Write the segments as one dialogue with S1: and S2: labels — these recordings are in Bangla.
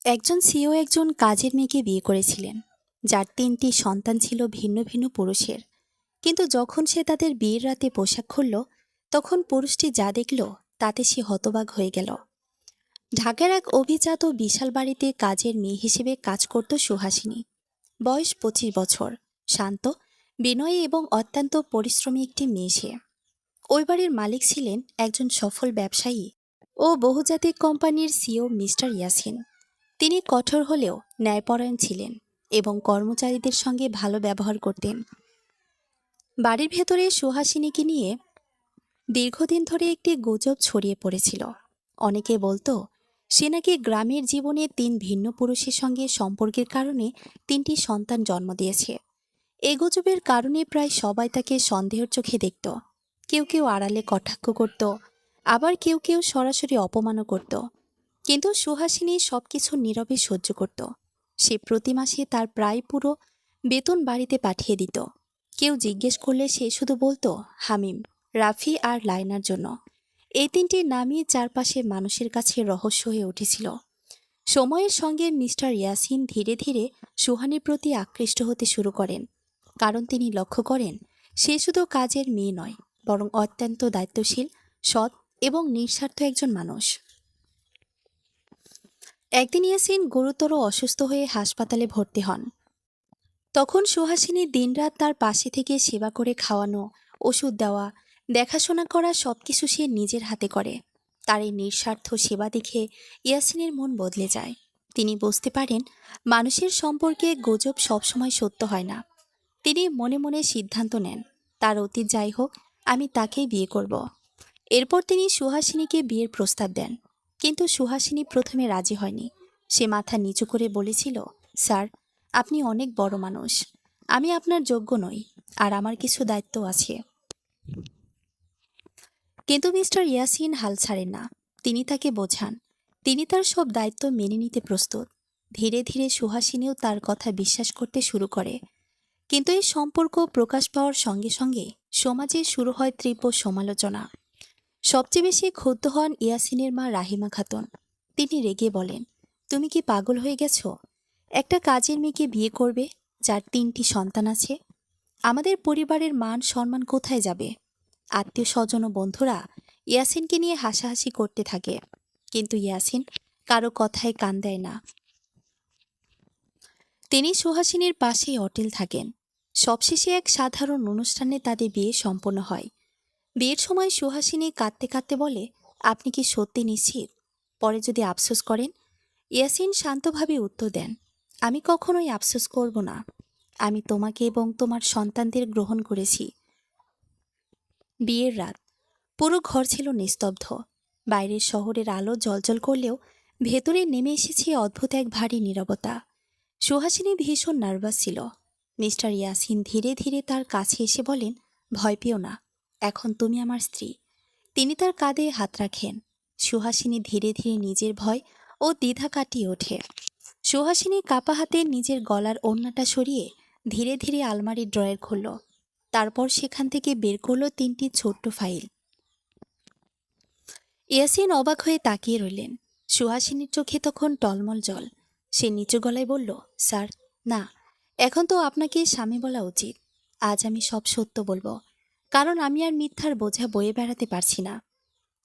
S1: একজন সিইও একজন কাজের মেয়েকে বিয়ে করেছিলেন, যার ৩টি সন্তান ছিল ভিন্ন ভিন্ন পুরুষের। কিন্তু যখন সে তাদের বিয়ের রাতে পোশাক খুলল, তখন পুরুষটি যা দেখল তাতে সে হতবাক হয়ে গেল। ঢাকার এক অভিজাত বিশাল বাড়িতে কাজের মেয়ে হিসেবে কাজ করত সুহাসিনী। বয়স ২৫ বছর, শান্ত, বিনয়ী এবং অত্যন্ত পরিশ্রমী একটি মেয়ে সে। ওই বাড়ির মালিক ছিলেন একজন সফল ব্যবসায়ী ও বহুজাতিক কোম্পানির সিইও মিস্টার ইয়াসিন। তিনি কঠোর হলেও ন্যায়পরায়ণ ছিলেন এবং কর্মচারীদের সঙ্গে ভালো ব্যবহার করতেন। বাড়ির ভেতরে সুহাসিনীকে নিয়ে দীর্ঘদিন ধরে একটি গুজব ছড়িয়ে পড়েছিল। অনেকে বলতো সে নাকি গ্রামের জীবনে ৩ ভিন্ন পুরুষের সঙ্গে সম্পর্কের কারণে ৩টি সন্তান জন্ম দিয়েছে। এই গুজবের কারণে প্রায় সবাই তাকে সন্দেহের চোখে দেখত। কেউ কেউ আড়ালে কটাক্ষ করত, আবার কেউ কেউ সরাসরি অপমানও করত। কিন্তু সুহাসিনী সবকিছু নীরবে সহ্য করত। সে প্রতি মাসে তার প্রায় পুরো বেতন বাড়িতে পাঠিয়ে দিত। কেউ জিজ্ঞেস করলে সে শুধু বলতো হামিম, রাফি আর লাইনার জন্য। এই ৩টি নামই চারপাশে মানুষের কাছে রহস্য হয়ে উঠেছিল। সময়ের সঙ্গে মিস্টার ইয়াসিন ধীরে ধীরে সুহানির প্রতি আকৃষ্ট হতে শুরু করেন, কারণ তিনি লক্ষ্য করেন সে শুধু কাজের মেয়ে নয়, বরং অত্যন্ত দায়িত্বশীল, সৎ এবং নিঃস্বার্থ একজন মানুষ। একদিন ইয়াসিন গুরুতর অসুস্থ হয়ে হাসপাতালে ভর্তি হন। তখন সুহাসিনী দিনরাত তার পাশে থেকে সেবা করে খাওয়ানো, ওষুধ দেওয়া, দেখাশোনা করা সবকিছু সে নিজের হাতে করে। তার এই নিঃস্বার্থ সেবা দেখে ইয়াসিনের মন বদলে যায়। তিনি বুঝতে পারেন মানুষের সম্পর্কে গুজব সবসময় সত্য হয় না। তিনি মনে মনে সিদ্ধান্ত নেন, তার অতীত যাই হোক, আমি তাকেই বিয়ে করব। এরপর তিনি সুহাসিনীকে বিয়ের প্রস্তাব দেন। কিন্তু সুহাসিনী প্রথমে রাজি হয়নি। সে মাথা নিচু করে বলেছিল, স্যার, আপনি অনেক বড় মানুষ, আমি আপনার যোগ্য নই, আর আমার কিছু দায়িত্ব আছে। কিন্তু মিস্টার ইয়াসিন হাল ছাড়েন না। তিনি তাকে বোঝান তিনি তার সব দায়িত্ব মেনে নিতে প্রস্তুত। ধীরে ধীরে সুহাসিনীও তার কথা বিশ্বাস করতে শুরু করে। কিন্তু এই সম্পর্ক প্রকাশ পাওয়ার সঙ্গে সঙ্গে সমাজে শুরু হয় তীব্র সমালোচনা। সবচেয়ে বেশি ক্ষুব্ধ হন ইয়াসিনের মা রাহিমা খাতুন। তিনি রেগে বলেন, তুমি কি পাগল হয়ে গেছো? একটা কাজের মেয়েকে বিয়ে করবে, যার ৩টি সন্তান আছে? আমাদের পরিবারের মান সম্মান কোথায় যাবে? আত্মীয় স্বজন ও বন্ধুরা ইয়াসিনকে নিয়ে হাসাহাসি করতে থাকে, কিন্তু ইয়াসিন কারো কথায় কান দেয় না। তিনি সুহাসিনীর পাশেই অটল থাকেন। সবশেষে এক সাধারণ অনুষ্ঠানে তাদের বিয়ে সম্পন্ন হয়। বিয়ের সময় সুহাসিনী কাঁদতে কাঁদতে বলে, আপনি কি সত্যি নিশ্চিত? পরে যদি আফসোস করেন? ইয়াসিন শান্তভাবে উত্তর দেন, আমি কখনোই আফসোস করব না। আমি তোমাকে এবং তোমার সন্তানদের গ্রহণ করেছি। বিয়ের রাত, পুরো ঘর ছিল নিস্তব্ধ। বাইরের শহরের আলো জ্বলজ্বল করলেও ভেতরে নেমে এসেছে অদ্ভুত এক ভারী নীরবতা। সুহাসিনী ভীষণ নার্ভাস ছিল। মিস্টার ইয়াসিন ধীরে ধীরে তার কাছে এসে বলেন, ভয় পেও না, এখন তুমি আমার স্ত্রী। তিনি তার কাঁধে হাত রাখেন। সুহাসিনী ধীরে ধীরে নিজের ভয় ও দ্বিধা কাটিয়ে ওঠে। সুহাসিনী কাপা হাতে নিজের গলার ওড়নাটা সরিয়ে ধীরে ধীরে আলমারির ড্রয়ার খুলল। তারপর সেখান থেকে বের করল ৩টি ছোট্ট ফাইল। ইয়াসিন অবাক হয়ে তাকিয়ে রইলেন। সুহাসিনীর চোখে তখন টলমল জল। সে নিচু গলায় বলল, স্যার, না, এখন তো আপনাকে স্বামী বলা উচিত। আজ আমি সব সত্য বলবো, কারণ আমি আর মিথ্যার বোঝা বয়ে বেড়াতে পারছি না।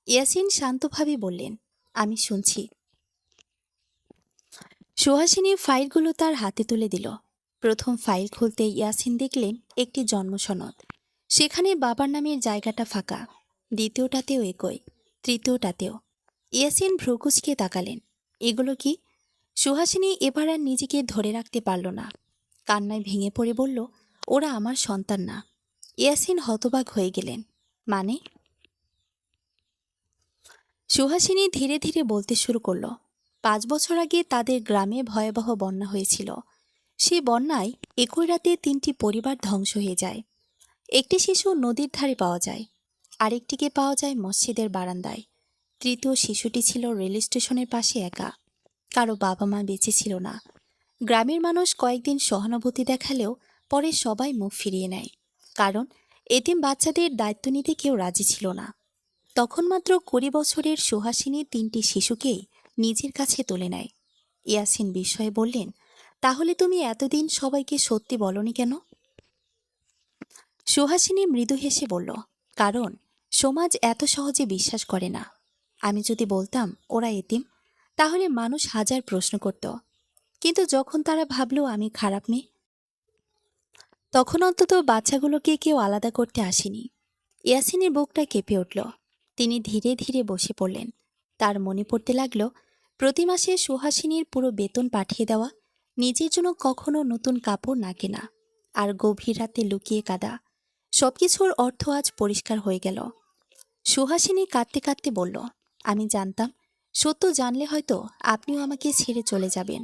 S1: ইয়াসিন শান্তভাবে বললেন, আমি শুনছি। সুহাসিনী ফাইলগুলো তার হাতে তুলে দিল। প্রথম ফাইল খুলতে ইয়াসিন দেখলেন একটি জন্মসনদ। সেখানে বাবার নামের জায়গাটা ফাঁকা। দ্বিতীয়টাতেও একই, তৃতীয়টাতেও। ইয়াসিন ভ্রুকুচকে তাকালেন। এগুলো কি? সুহাসিনী এবার আর নিজেকে ধরে রাখতে পারল না। কান্নায় ভেঙে পড়ে বলল, ওরা আমার সন্তান না। ইয়াসিন হতবাক হয়ে গেলেন, মানে? সুহাসিনী ধীরে ধীরে বলতে শুরু করল, ৫ বছর আগে তাদের গ্রামে ভয়াবহ বন্যা হয়েছিল। সেই বন্যায় একই রাতে ৩টি পরিবার ধ্বংস হয়ে যায়। একটি শিশু নদীর ধারে পাওয়া যায়, আরেকটিকে পাওয়া যায় মসজিদের বারান্দায়। তৃতীয় শিশুটি ছিল রেল স্টেশনের পাশে একা। কারো বাবা মা বেঁচে ছিল না। গ্রামের মানুষ কয়েকদিন সহানুভূতি দেখালেও পরে সবাই মুখ ফিরিয়ে নেয়, কারণ এতিম বাচ্চাদের দায়িত্ব নিতে কেউ রাজি ছিল না। তখন মাত্র ২০ বছরের সুহাসিনী ৩টি শিশুকেই নিজের কাছে তুলে নেয়। ইয়াসিন বিস্ময়ে বললেন, তাহলে তুমি এতদিন সবাইকে সত্যি বলনি কেন? সুহাসিনী মৃদু হেসে বলল, কারণ সমাজ এত সহজে বিশ্বাস করে না। আমি যদি বলতাম ওরা এতিম, তাহলে মানুষ হাজার প্রশ্ন করত। কিন্তু যখন তারা ভাবল আমি খারাপ মেয়ে, তখন অন্তত বাচ্চাগুলোকে কেউ আলাদা করতে আসেনি। ইয়াসিনের বুকটা কেঁপে উঠল। তিনি ধীরে ধীরে বসে পড়লেন। তার মনে পড়তে লাগল প্রতি মাসে সুহাসিনীর পুরো বেতন পাঠিয়ে দেওয়া, নিজের জন্য কখনো নতুন কাপড় না কেনা, আর গভীর রাতে লুকিয়ে কাঁদা। সবকিছুর অর্থ আজ পরিষ্কার হয়ে গেল। সুহাসিনী কাঁদতে কাঁদতে বলল, আমি জানতাম সত্য জানলে হয়তো আপনিও আমাকে ছেড়ে চলে যাবেন,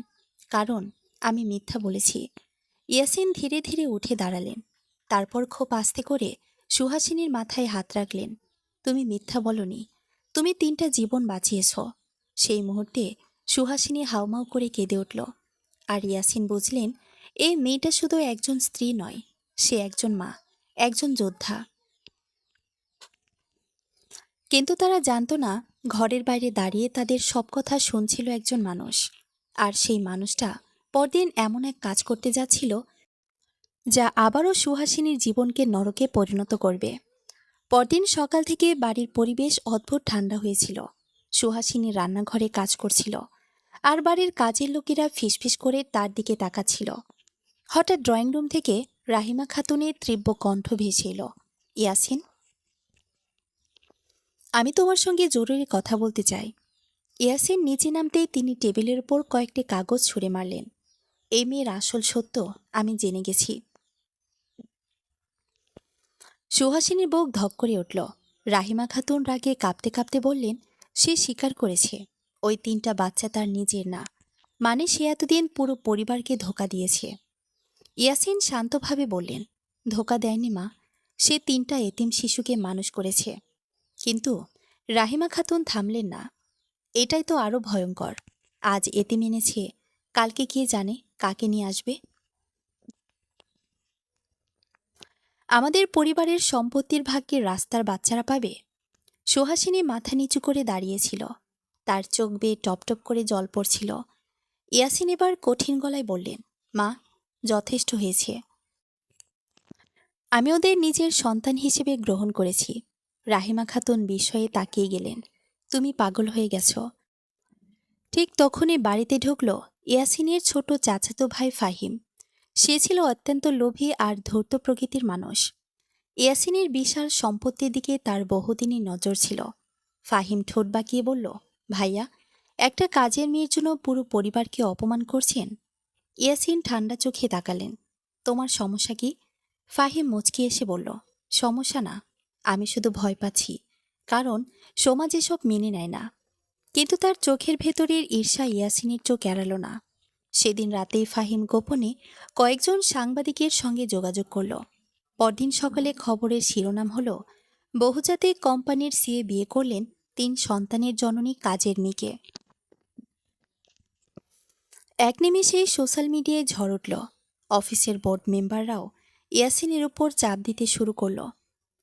S1: কারণ আমি মিথ্যা বলেছি। ইয়াসিন ধীরে ধীরে উঠে দাঁড়ালেন। তারপর খুব আস্তে করে সুহাসিনীর মাথায় হাত রাখলেন। তুমি মিথ্যা বলনি, তুমি 3টা জীবন বাঁচিয়েছ। সেই মুহূর্তে সুহাসিনী হাউমাউ করে কেঁদে উঠল। আর ইয়াসিন বুঝলেন, এই মেয়েটা শুধু একজন স্ত্রী নয়, সে একজন মা, একজন যোদ্ধা। কিন্তু তারা জানত না, ঘরের বাইরে দাঁড়িয়ে তাদের সব কথা শুনছিল একজন মানুষ। আর সেই মানুষটা পরদিন এমন এক কাজ করতে যাচ্ছিল যা আবারও সুহাসিনীর জীবনকে নরকে পরিণত করবে। পরদিন সকাল থেকে বাড়ির পরিবেশ অদ্ভুত ঠান্ডা হয়েছিল। সুহাসিনী রান্নাঘরে কাজ করছিল, আর বাড়ির কাজের লোকেরা ফিসফিস করে তার দিকে তাকাচ্ছিল। হঠাৎ ড্রয়িং রুম থেকে রাহিমা খাতুনের তীব্র কণ্ঠ ভেসে এলো, ইয়াসিন, আমি তোমার সঙ্গে জরুরি কথা বলতে চাই। ইয়াসিন নিচে নামতেই তিনি টেবিলের উপর কয়েকটি কাগজ ছুঁড়ে মারলেন। এই মেয়ের আসল সত্য আমি জেনে গেছি। সুহাসিনীর বুক ধক করে উঠল। রাহিমা খাতুন রাগে কাঁপতে কাঁপতে বললেন, সে স্বীকার করেছে ওই 3টা বাচ্চা তার নিজের না, মানে সে এতদিন পুরো পরিবারকে ধোঁকা দিয়েছে। ইয়াসিন শান্তভাবে বললেন, ধোঁকা দেয়নি মা, সে 3টা এতিম শিশুকে মানুষ করেছে। কিন্তু রাহিমা খাতুন থামলেন না। এটাই তো আরো ভয়ঙ্কর। আজ এতিম এনেছে, কালকে কে জানে কাকে নিয়ে আসবে। আমাদের পরিবারের সম্পত্তির ভাগ্যে রাস্তার বাচ্চারা পাবে। সুহাসিনী মাথা নিচু করে দাঁড়িয়েছিল। তার চোখ বেয়ে টপটপ করে জল পড়ছিল। ইয়াসিন এবার কঠিন গলায় বললেন, মা, যথেষ্ট হয়েছে। আমি ওদের নিজের সন্তান হিসেবে গ্রহণ করেছি। রাহিমা খাতুন বিস্ময়ে তাকিয়ে গেলেন, তুমি পাগল হয়ে গেছ। ঠিক তখনই বাড়িতে ঢুকল ইয়াসিনের ছোট চাচাতো ভাই ফাহিম। সে ছিল অত্যন্ত লোভী আর ধূর্ত প্রকৃতির মানুষ। ইয়াসিনের বিশাল সম্পত্তির দিকে তার বহুদিনই নজর ছিল। ফাহিম ঠোঁট বাঁকিয়ে বলল, ভাইয়া, একটা কাজের মেয়ের জন্য পুরো পরিবারকে অপমান করছেন। ইয়াসিন ঠান্ডা চোখে তাকালেন, তোমার সমস্যা কি? ফাহিম মুচকি এসে বলল, সমস্যা না, আমি শুধু ভয় পাচ্ছি, কারণ সমাজ এসব মেনে নেয় না। কিন্তু তার চোখের ভেতরের ঈর্ষা ইয়াসিনের চোখ এড়াল না। সেদিন রাতেই ফাহিম গোপনে কয়েকজন সাংবাদিকের সঙ্গে যোগাযোগ করল। পরদিন সকালে খবরের শিরোনাম হল, বহুজাতিক কোম্পানির সিএ বিয়ে করলেন 3 সন্তানের জননী কাজের মেয়েকে। এক নিমেষেই সোশ্যাল মিডিয়ায় ঝড় উঠল। অফিসের বোর্ড মেম্বাররাও ইয়াসিনের উপর চাপ দিতে শুরু করল।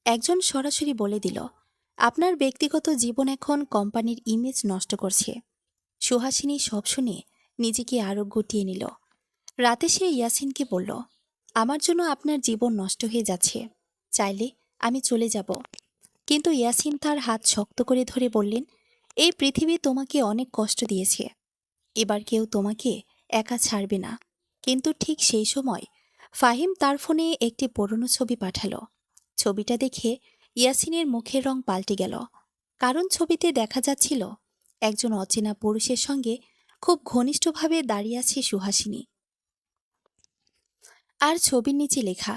S1: একজন সরাসরি বলে দিল, আপনার ব্যক্তিগত জীবন এখন কোম্পানির ইমেজ নষ্ট করছে। সুহাসিনী সব শুনে নিজেকে আরো গুটিয়ে নিল। রাতে সে ইয়াসিনকে বলল, আমার জন্য আপনার জীবন নষ্ট হয়ে যাচ্ছে, চাইলে আমি চলে যাব। কিন্তু ইয়াসিন তার হাত শক্ত করে ধরে বললেন, এই পৃথিবী তোমাকে অনেক কষ্ট দিয়েছে, এবার কেউ তোমাকে একা ছাড়বে না। কিন্তু ঠিক সেই সময় ফাহিম তার ফোনে একটি পুরনো ছবি পাঠালো। ছবিটা দেখে ইয়াসিনের মুখের রং পাল্টে গেল, কারণ ছবিতে দেখা যাচ্ছিল একজন অচেনা পুরুষের সঙ্গে খুব ঘনিষ্ঠভাবে দাঁড়িয়ে আছে সুহাসিনী। আর ছবির নিচে লেখা,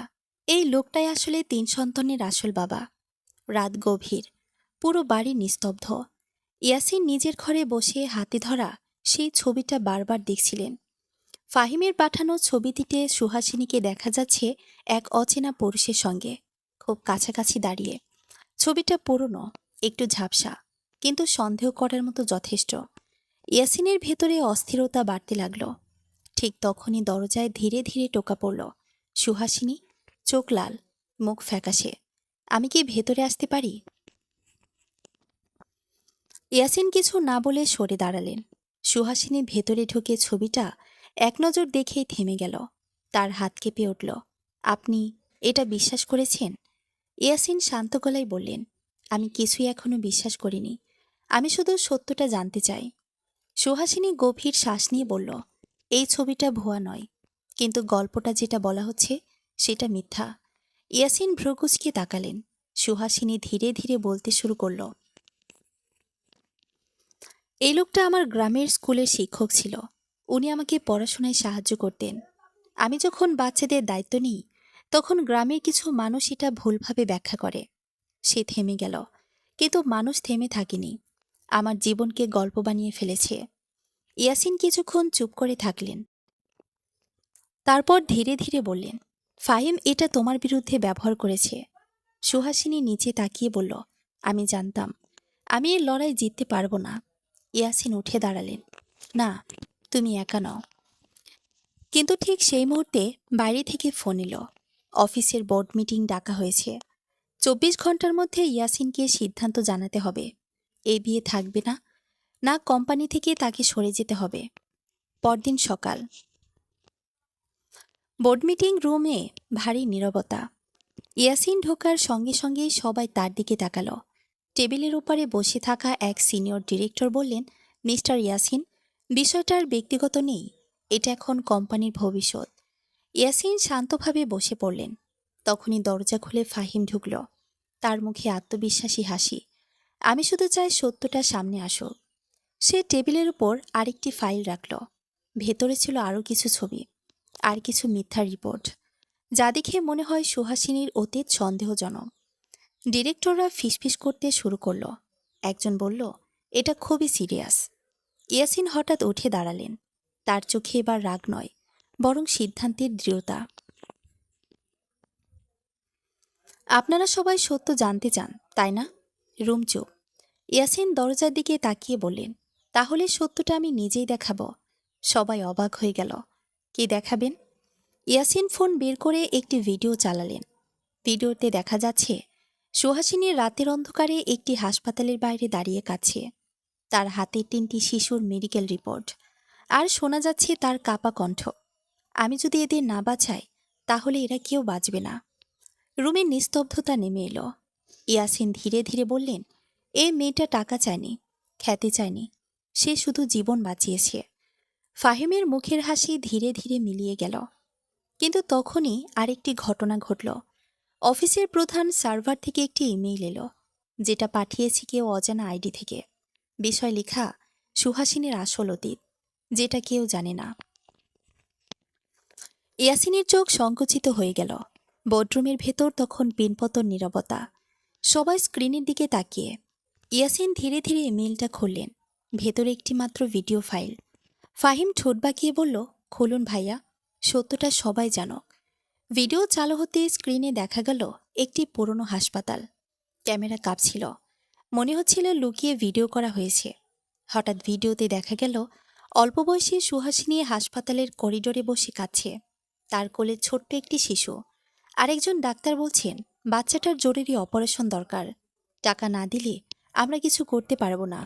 S1: এই লোকটাই আসলে 3 সন্তানের আসল বাবা। রাত গভীর, পুরো বাড়ি নিস্তব্ধ। ইয়াসিন নিজের ঘরে বসে হাতে ধরা সেই ছবিটা বারবার দেখছিলেন। ফাহিমের পাঠানো ছবিটিতে সুহাসিনীকে দেখা যাচ্ছে এক অচেনা পুরুষের সঙ্গে, খুব কাছাকাছি দাঁড়িয়ে। ছবিটা পুরনো, একটু ঝাপসা, কিন্তু সন্দেহ করার মতো যথেষ্ট। ইয়াসিনের ভেতরে অস্থিরতা বাড়তে লাগল। ঠিক তখনই দরজায় ধীরে ধীরে টোকা পড়ল। সুহাসিনী, চোখ লাল, মুখ ফ্যাকাশে, আমি কি ভেতরে আসতে পারি? ইয়াসিন কিছু না বলে সরে দাঁড়ালেন। সুহাসিনী ভেতরে ঢুকে ছবিটা এক নজর দেখেই থেমে গেল। তার হাত কেঁপে উঠল। আপনি এটা বিশ্বাস করেছেন? ইয়াসিন শান্ত গলায় বললেন, আমি কিছুই এখনো বিশ্বাস করিনি। আমি শুধু সত্যটা জানতে চাই। সুহাসিনী গভীর শ্বাস নিয়ে বলল, এই ছবিটা ভুয়া নয়, কিন্তু গল্পটা যেটা বলা হচ্ছে সেটা মিথ্যা। ইয়াসিন ভ্রুকুচকে তাকালেন। সুহাসিনী ধীরে ধীরে বলতে শুরু করল, এই লোকটা আমার গ্রামের স্কুলের শিক্ষক ছিল। উনি আমাকে পড়াশোনায় সাহায্য করতেন। আমি যখন বাচ্চাদের দায়িত্ব নিই, তখন গ্রামের কিছু মানুষ এটা ভুলভাবে ব্যাখ্যা করে। সে থেমে গেল, কিন্তু মানুষ থেমে থাকেনি, আমার জীবনকে গল্প বানিয়ে ফেলেছে। ইয়াসিন কিছুক্ষণ চুপ করে থাকলেন। তারপর ধীরে ধীরে বললেন, ফাহিম এটা তোমার বিরুদ্ধে ব্যবহার করেছে। সুহাসিনী নিচে তাকিয়ে বলল, আমি জানতাম আমি এর লড়াই জিততে পারবো না। ইয়াসিন উঠে দাঁড়ালেন, না, তুমি একা নও। কিন্তু ঠিক সেই মুহূর্তে বাইরে থেকে ফোন এলো। অফিসের বোর্ড মিটিং ডাকা হয়েছে। 24 ঘন্টার মধ্যে ইয়াসিনকে সিদ্ধান্ত জানাতে হবে। এই বিয়ে থাকবে না, না কোম্পানি থেকে তাকে সরে যেতে হবে। পরদিন সকাল। বোর্ড মিটিং রুমে ভারী নীরবতা। ইয়াসিন ঢোকার সঙ্গে সঙ্গেই সবাই তার দিকে তাকালো। টেবিলের উপরে বসে থাকা এক সিনিয়র ডিরেক্টর বললেন, মিস্টার ইয়াসিন, বিষয়টা আর ব্যক্তিগত নেই, এটা এখন কোম্পানির ভবিষ্যৎ। ইয়াসিন শান্তভাবে বসে পড়লেন। তখনই দরজা খুলে ফাহিম ঢুকল। তার মুখে আত্মবিশ্বাসী হাসি। আমি শুধু চাই সত্যটা সামনে আসুক। সে টেবিলের উপর আরেকটি ফাইল রাখল। ভেতরে ছিল আরও কিছু ছবি আর কিছু মিথ্যা রিপোর্ট, যা দেখে মনে হয় সুহাসিনীর অতীত সন্দেহজনক। ডিরেক্টররা ফিসফিস করতে শুরু করল। একজন বলল, এটা খুবই সিরিয়াস। ইয়াসিন হঠাৎ উঠে দাঁড়ালেন। তার চোখে এবার রাগ নয়, বরং সিদ্ধান্তের দৃঢ়তা। আপনারা সবাই সত্য জানতে চান, তাই না? রুম চুপ। ইয়াসিন দরজার দিকে তাকিয়ে বললেন, তাহলে সত্যটা আমি নিজেই দেখাবো। সবাই অবাক হয়ে গেল। কি দেখাবেন? ইয়াসিন ফোন বের করে একটি ভিডিও চালালেন। ভিডিওতে দেখা যাচ্ছে সুহাসিনীর রাতের অন্ধকারে একটি হাসপাতালের বাইরে দাঁড়িয়ে কাছে। তার হাতে 3টি শিশুর মেডিকেল রিপোর্ট, আর শোনা যাচ্ছে তার কাপা কণ্ঠ, আমি যদি এদের না বাঁচাই তাহলে এরা কেউ বাঁচবে না। রুমের নিস্তব্ধতা নেমে এলো। ইয়াসিন ধীরে ধীরে বললেন, এই মেয়েটা টাকা চায়নি, খ্যাতি চায়নি, সে শুধু জীবন বাঁচিয়েছে। ফাহিমের মুখের হাসি ধীরে ধীরে মিলিয়ে গেল। কিন্তু তখনই আরেকটি ঘটনা ঘটল। অফিসের প্রধান সার্ভার থেকে একটি ইমেইল এলো, যেটা পাঠিয়েছে কেউ অজানা আইডি থেকে। বিষয় লেখা সুহাসিনীর আসল অতীত, যেটা কেউ জানে না। ইয়াসিনের চোখ সংকুচিত হয়ে গেল। বোর্ডরুমের ভেতর তখন পিনপতন নীরবতা। সবাই স্ক্রিনের দিকে তাকিয়ে। ইয়াসিন ধীরে ধীরে ইমেইলটা খুললেন। ভেতরে একটি মাত্র ভিডিও ফাইল। ফাহিম ঠোঁট বাঁকিয়ে বলল, খুলুন ভাইয়া, সত্যটা সবাই জানুক। ভিডিও চালু হতে স্ক্রিনে দেখা গেল একটি পুরনো হাসপাতাল। ক্যামেরা কাঁপছিল, মনে হচ্ছিল লুকিয়ে ভিডিও করা হয়েছে। হঠাৎ ভিডিওতে দেখা গেল অল্প বয়সী সুহাসিনী হাসপাতালের করিডোরে বসে কাঁদছে। তার কোলে ছোট্ট একটি শিশু। আরেকজন ডাক্তার বলছেন, বাচ্চাটার জরুরি অপারেশন দরকার, টাকা না দিলে আমরা কিছু করতে পারবো না।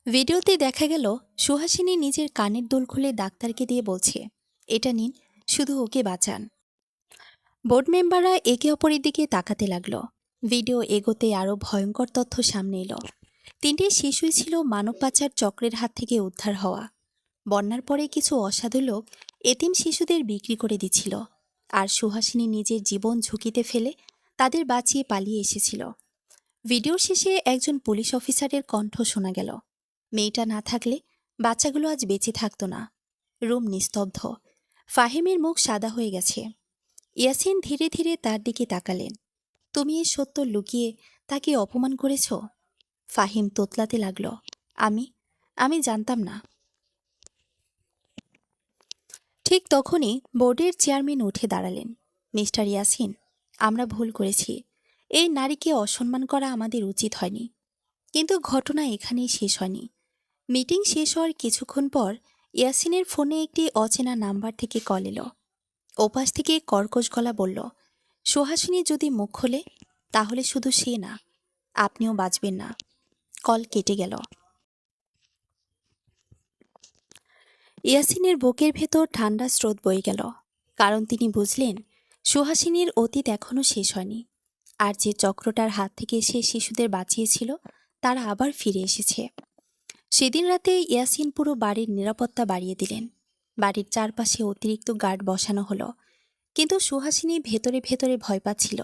S1: ভিডিওতে দেখা গেল সুহাসিনী নিজের কানের দুল খুলে ডাক্তারকে দিয়ে বলছে, এটা নিন, শুধু ওকে বাঁচান। বোর্ড মেম্বাররা একে অপরের দিকে তাকাতে লাগলো। ভিডিও এগোতে আরও ভয়ঙ্কর তথ্য সামনে এলো। 3টে শিশুই ছিল মানব পাচার চক্রের হাত থেকে উদ্ধার হওয়া। বন্যার পরে কিছু অসাধু লোক এতিম শিশুদের বিক্রি করে দিচ্ছিল, আর সুহাসিনী নিজের জীবন ঝুঁকিতে ফেলে তাদের বাঁচিয়ে পালিয়ে এসেছিল। ভিডিও শেষে একজন পুলিশ অফিসারের কণ্ঠ শোনা গেল, মেয়েটা না থাকলে বাচ্চাগুলো আজ বেঁচে থাকত না। রুম নিস্তব্ধ। ফাহিমের মুখ সাদা হয়ে গেছে। ইয়াসিন ধীরে ধীরে তার দিকে তাকালেন। তুমি এই সত্য লুকিয়ে তাকে অপমান করেছ? ফাহিম তোতলাতে লাগল, আমি জানতাম না। ঠিক তখনই বোর্ডের চেয়ারম্যান উঠে দাঁড়ালেন। মিস্টার ইয়াসিন, আমরা ভুল করেছি। এই নারীকে অসম্মান করা আমাদের উচিত হয়নি। কিন্তু ঘটনা এখানেই শেষ হয়নি। মিটিং শেষ হওয়ার কিছুক্ষণ পর ইয়াসিনের ফোনে একটি অচেনা নাম্বার থেকে কল এলো। ওপাশ থেকে কর্কশ গলা বলল, সুহাসিনী যদি মুখ খোলে তাহলে শুধু সে না, আপনিও বাঁচবেন না। কল কেটে গেল। ইয়াসিনের বুকের ভেতর ঠান্ডা স্রোত বয়ে গেল, কারণ তিনি বুঝলেন সুহাসিনীর অতীত এখনও শেষ হয়নি। আর যে চক্রটার হাত থেকে সে শিশুদের বাঁচিয়েছিল তারা আবার ফিরে এসেছে। সেদিন রাতে ইয়াসিন পুরো বাড়ির নিরাপত্তা বাড়িয়ে দিলেন। বাড়ির চারপাশে অতিরিক্ত গার্ড বসানো হলো, কিন্তু সুহাসিনী ভেতরে ভেতরে ভয় পাচ্ছিল।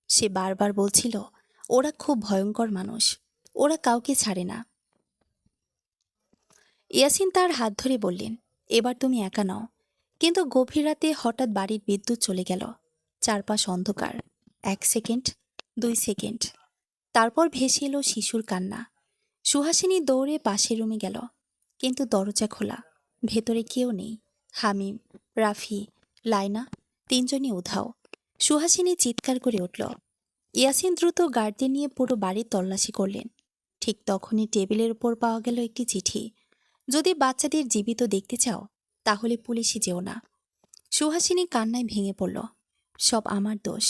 S1: সে বারবার বলছিল, ওরা খুব ভয়ঙ্কর মানুষ, ওরা কাউকে ছাড়ে না। ইয়াসিন তার হাত ধরে বললেন, এবার তুমি একা নও। কিন্তু গভীর রাতে হঠাৎ বাড়ির বিদ্যুৎ চলে গেল। চারপাশ অন্ধকার। 1 সেকেন্ড, 2 সেকেন্ড, তারপর ভেসে এলো শিশুর কান্না। সুহাসিনী দৌড়ে পাশের রুমে গেল, কিন্তু দরজা খোলা, ভেতরে কেউ নেই। হামিম, রাফি, লায়না, তিনজনই উধাও। সুহাসিনী চিৎকার করে উঠল। ইয়াসিন দ্রুত গার্ডদের নিয়ে পুরো বাড়ির তল্লাশি করলেন। ঠিক তখনই টেবিলের উপর পাওয়া গেল একটি চিঠি। যদি বাচ্চাদের জীবিত দেখতে চাও তাহলে পুলিশে যেও না। সুহাসিনী কান্নায় ভেঙে পড়ল। সব আমার দোষ,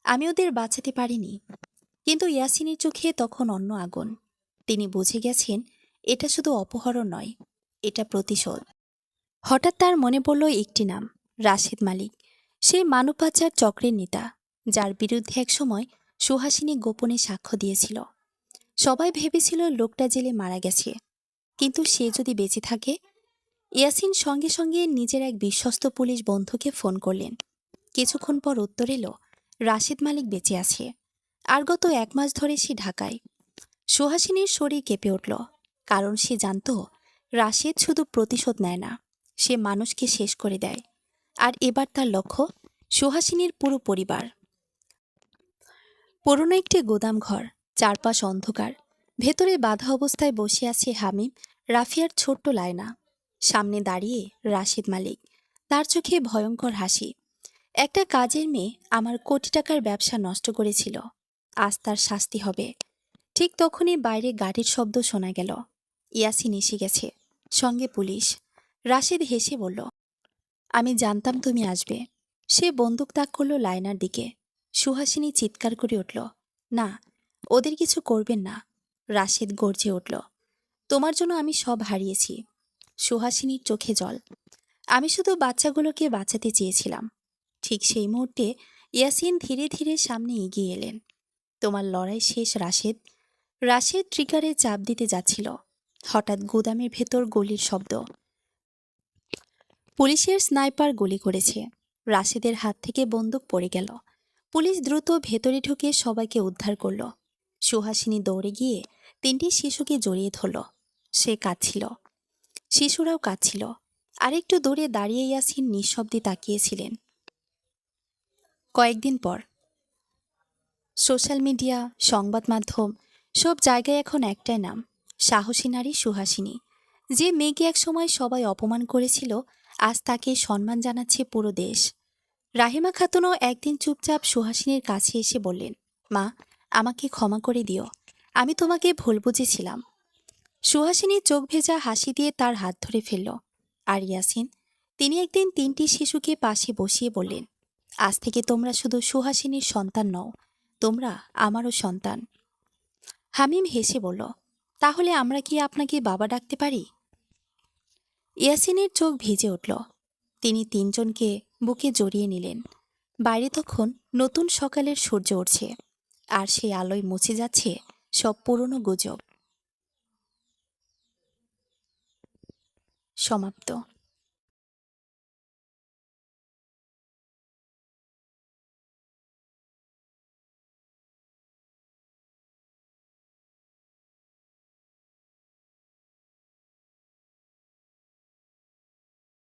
S1: আমি ওদের বাঁচাতে পারিনি। কিন্তু ইয়াসিনের চোখে তখন অন্য আগুন। তিনি বুঝে গেছেন এটা শুধু অপহরণ নয়, এটা প্রতিশোধ। হঠাৎ তার মনে পড়ল একটি নাম, রাশেদ মালিক। সে মানব পাচার চক্রের নেতা, যার বিরুদ্ধে একসময় সুহাসিনী গোপনে সাক্ষ্য দিয়েছিল। সবাই ভেবেছিল লোকটা জেলে মারা গেছে, কিন্তু সে যদি বেঁচে থাকে। ইয়াসিন সঙ্গে সঙ্গে নিজের এক বিশ্বস্ত পুলিশ বন্ধুকে ফোন করলেন। কিছুক্ষণ পর উত্তর এলো, রাশেদ মালিক বেঁচে আছে, আর গত 1 মাস ধরে সে ঢাকায়। সুহাসিনীর শরীর কেঁপে উঠল, কারণ সে জানত রাশেদ শুধু প্রতিশোধ নেয় না, সে মানুষকে শেষ করে দেয়। আর এবার তার লক্ষ্য সুহাসিনীর পুরো পরিবার। পুরনো একটি গোদাম ঘর, চারপাশ অন্ধকার। ভেতরে বাধা অবস্থায় বসে আছে হামিম, রাফিয়ার ছোট্ট লায়না। সামনে দাঁড়িয়ে রাশেদ মালিক, তার চোখে ভয়ঙ্কর হাসি। একটা কাজের মেয়ে আমার কোটি টাকার ব্যবসা নষ্ট করেছিল, আজ তার শাস্তি হবে। ঠিক তখনই বাইরে গাড়ির শব্দ শোনা গেল। ইয়াসিন এসে গেছে, সঙ্গে পুলিশ। রাশেদ হেসে বলল, আমি জানতাম তুমি আসবে। সে বন্দুক তাক করল লায়নার দিকে। সুহাসিনী চিৎকার করে উঠল, না, ওদের কিছু করবেন না। রাশেদ গর্জে উঠল, তোমার জন্য আমি সব হারিয়েছি। সুহাসিনীর চোখে জল। আমি শুধু বাচ্চাগুলোকে বাঁচাতে চেয়েছিলাম। ঠিক সেই মুহূর্তে ইয়াসিন ধীরে ধীরে সামনে এগিয়ে এলেন। তোমার লড়াই শেষ রাশেদ। রাশেদ ট্রিগারে চাপ দিতে যাচ্ছিল। হঠাৎ গুদামের ভেতর গুলির শব্দ। পুলিশের স্নাইপার গুলি করেছে। রাশেদের হাত থেকে বন্দুক পড়ে গেল। পুলিশ দ্রুত ভেতরে ঢুকে সবাইকে উদ্ধার করল। সুহাসিনী দৌড়ে গিয়ে 3টি শিশুকে জড়িয়ে ধরল। সে কাঁদছিল, শিশুরাও কাঁদছিল। আরেকটু দূরে দাঁড়িয়ে ইয়াসিন নিঃশব্দে তাকিয়েছিলেন। কয়েকদিন পর সোশ্যাল মিডিয়া, সংবাদ মাধ্যম, সব জায়গায় এখন একটাই নাম, সাহসী নারী সুহাসিনী। যে মেয়েকে একসময় সবাই অপমান করেছিল, আজ তাকে সম্মান জানাচ্ছে পুরো দেশ। রাহিমা খাতুনও একদিন চুপচাপ সুহাসিনীর কাছে এসে বললেন, মা, আমাকে ক্ষমা করে দিও, আমি তোমাকে ভুল বুঝেছিলাম। সুহাসিনী চোখ ভেজা হাসি দিয়ে তার হাত ধরে ফেলল। আর ইয়াসিন, তিনি একদিন 3টি শিশুকে পাশে বসিয়ে বললেন, আজ থেকে তোমরা শুধু সুহাসিনীর সন্তান নও, তোমরা আমারও সন্তান। হামিম হেসে বলল, তাহলে আমরা কি আপনাকে বাবা ডাকতে পারি? ইয়াসিনের চোখ ভিজে উঠল। তিনি 3জনকে বুকে জড়িয়ে নিলেন। বাইরে তখন নতুন সকালের সূর্য উঠছে, আর সেই আলোয় মুছে যাচ্ছে সব পুরনো গুজব। সমাপ্ত।